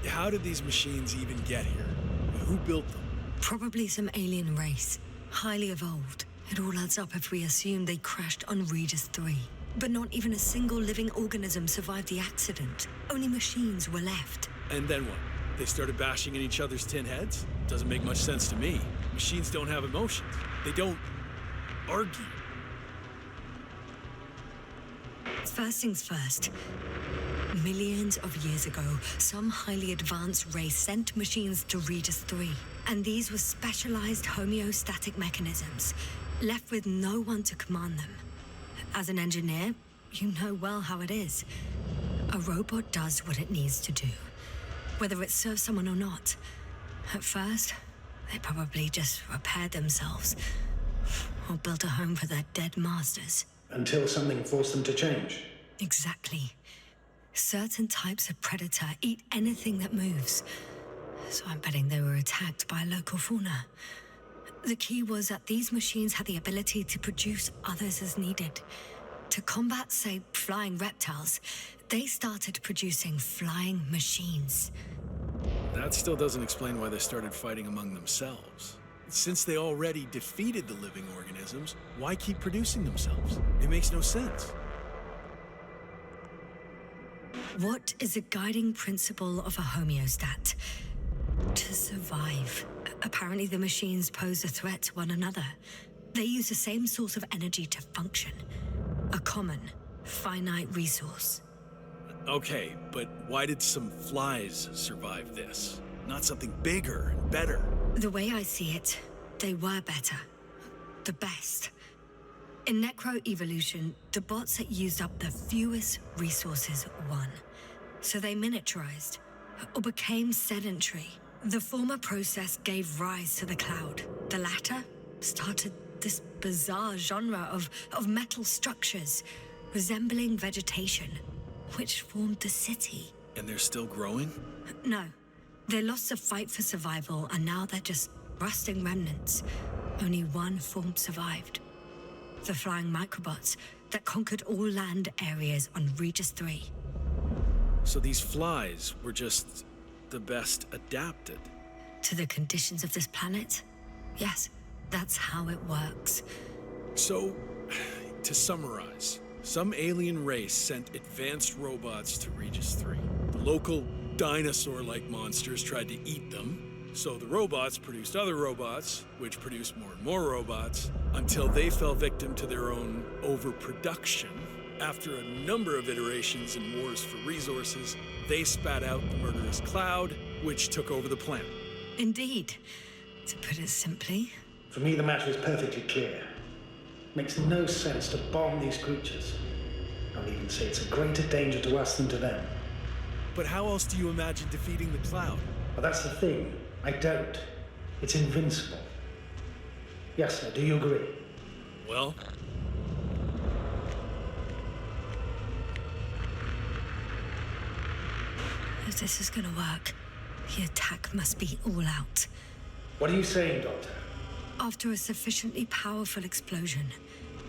How did these machines even get here? Who built them? Probably some alien race. Highly evolved. It all adds up if we assume they crashed on Regis 3. But not even a single living organism survived the accident. Only machines were left. And then what? They started bashing in each other's tin heads? Doesn't make much sense to me. Machines don't have emotions. They don't argue. First things first. Millions of years ago, some highly advanced race sent machines to Regis 3. And these were specialized homeostatic mechanisms, left with no one to command them. As an engineer, you know well how it is. A robot does what it needs to do, whether it serves someone or not. At first, they probably just repaired themselves, or built a home for their dead masters. Until something forced them to change. Exactly. Certain types of predator eat anything that moves. So I'm betting they were attacked by local fauna. The key was that these machines had the ability to produce others as needed. To combat, say, flying reptiles, they started producing flying machines. That still doesn't explain why they started fighting among themselves. Since they already defeated the living organisms, why keep producing themselves? It makes no sense. What is the guiding principle of a homeostat? To survive. Apparently the machines pose a threat to one another. They use the same source of energy to function. A common, finite resource. Okay, but why did some flies survive this? Not something bigger and better. The way I see it, they were better. The best. In necroevolution, the bots that used up the fewest resources won. So they miniaturized, or became sedentary. The former process gave rise to the cloud. The latter started this bizarre genre of metal structures, resembling vegetation, which formed the city. And they're still growing? No. They lost the fight for survival, and now they're just rusting remnants. Only one form survived. The flying microbots that conquered all land areas on Regis 3. So these flies were just the best adapted? To the conditions of this planet? Yes, that's how it works. So, to summarize, some alien race sent advanced robots to Regis 3. The local dinosaur-like monsters tried to eat them, so the robots produced other robots, which produced more and more robots, until they fell victim to their own overproduction. After a number of iterations and wars for resources, they spat out the murderous cloud, which took over the planet. Indeed. To put it simply. For me, the matter is perfectly clear. Makes no sense to bomb these creatures. I'll even say it's a greater danger to us than to them. But how else do you imagine defeating the cloud? Well, that's the thing. I don't. It's invincible. Yes, sir, do you agree? Well, if this is gonna work, the attack must be all out. What are you saying, Doctor? After a sufficiently powerful explosion,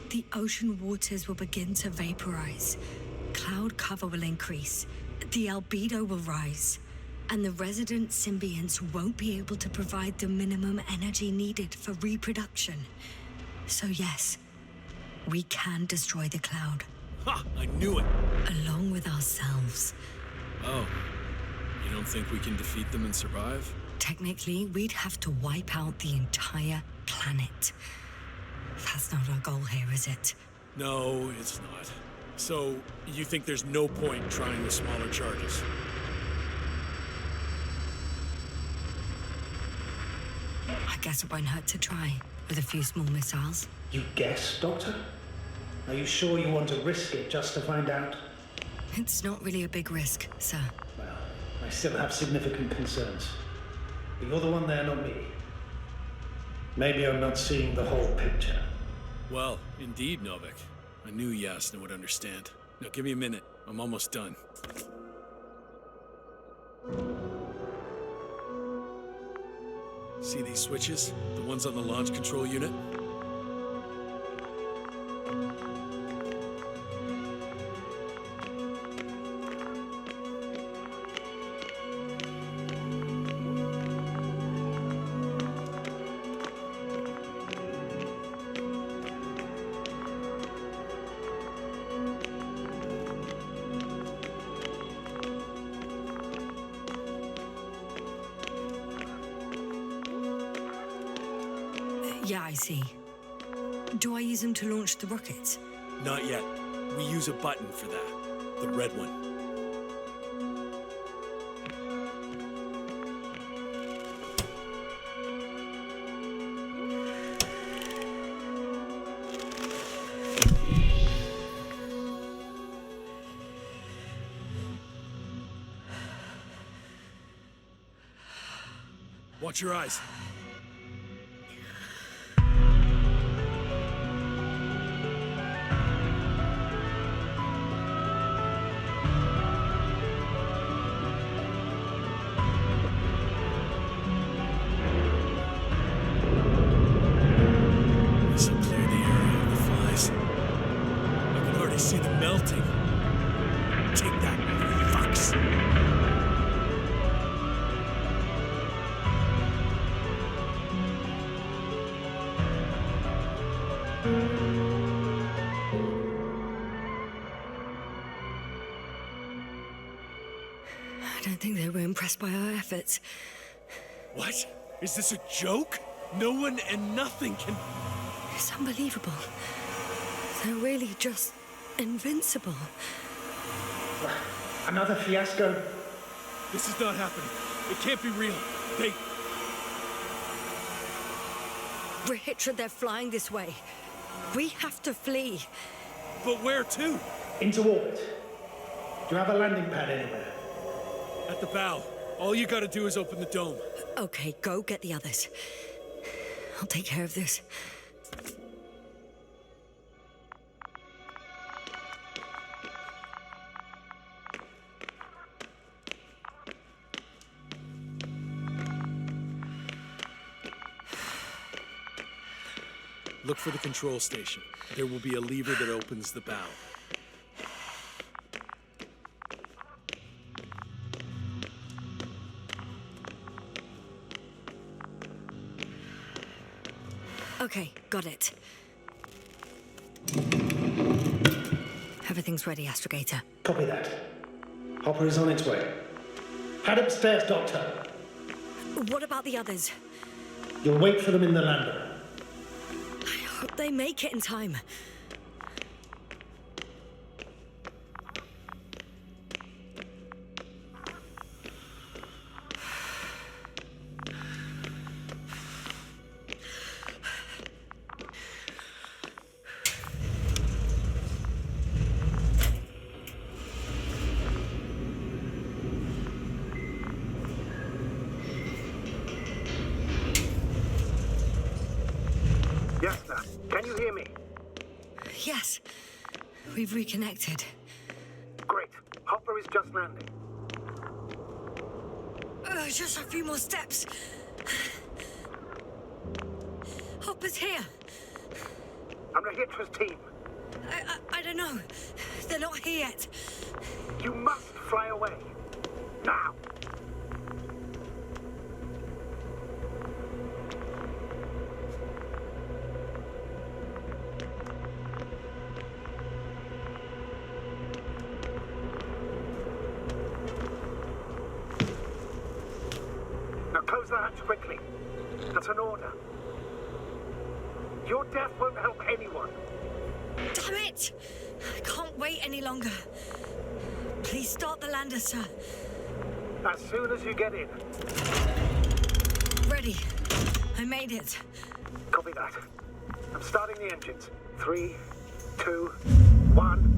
the ocean waters will begin to vaporize. Cloud cover will increase, the albedo will rise, and the resident symbionts won't be able to provide the minimum energy needed for reproduction. So yes, we can destroy the cloud. ha! I knew it! Along with ourselves. Oh, you don't think we can defeat them and survive? Technically, we'd have to wipe out the entire planet. That's not our goal here, is it? No, it's not. So, you think there's no point trying with smaller charges? I guess it won't hurt to try, with a few small missiles. You guess, Doctor? Are you sure you want to risk it just to find out? It's not really a big risk, sir. Well, I still have significant concerns. But you're the one there, not me. Maybe I'm not seeing the whole picture. Well, indeed, Novik. I knew Yasna would understand. Now give me a minute. I'm almost done. See these switches? The ones on the launch control unit? Yeah, I see. Do I use them to launch the rockets? Not yet. We use a button for that. The red one. Watch your eyes. This'll clear the area of the flies. I can already see them melting. Take that, fucks. I don't think they were impressed by our efforts. What? Is this a joke? No one and nothing can... It's unbelievable. They're really just invincible. Another fiasco? This is not happening. It can't be real. We're hit. They're flying this way. We have to flee. But where to? Into orbit. Do you have a landing pad anywhere? At the bow. All you gotta do is open the dome. Okay, go get the others. I'll take care of this. Look for the control station. There will be a lever that opens the bow. Okay, got it. Everything's ready, Astrogator. Copy that. Hopper is on its way. Head upstairs, Doctor. What about the others? You'll wait for them in the lander. I hope they make it in time. Yes, sir. Can you hear me? Yes, we've reconnected. Great. Hopper is just landing. Just a few more steps. Hopper's here. I'm Rahitra's team. I don't know. They're not here yet. You must fly away. Now. Now close the hatch quickly. That's an order. Your death won't help anyone. Damn it! I can't wait any longer. Please start the lander, sir. As soon as you get in. Ready. I made it. Copy that. I'm starting the engines. 3, 2, 1.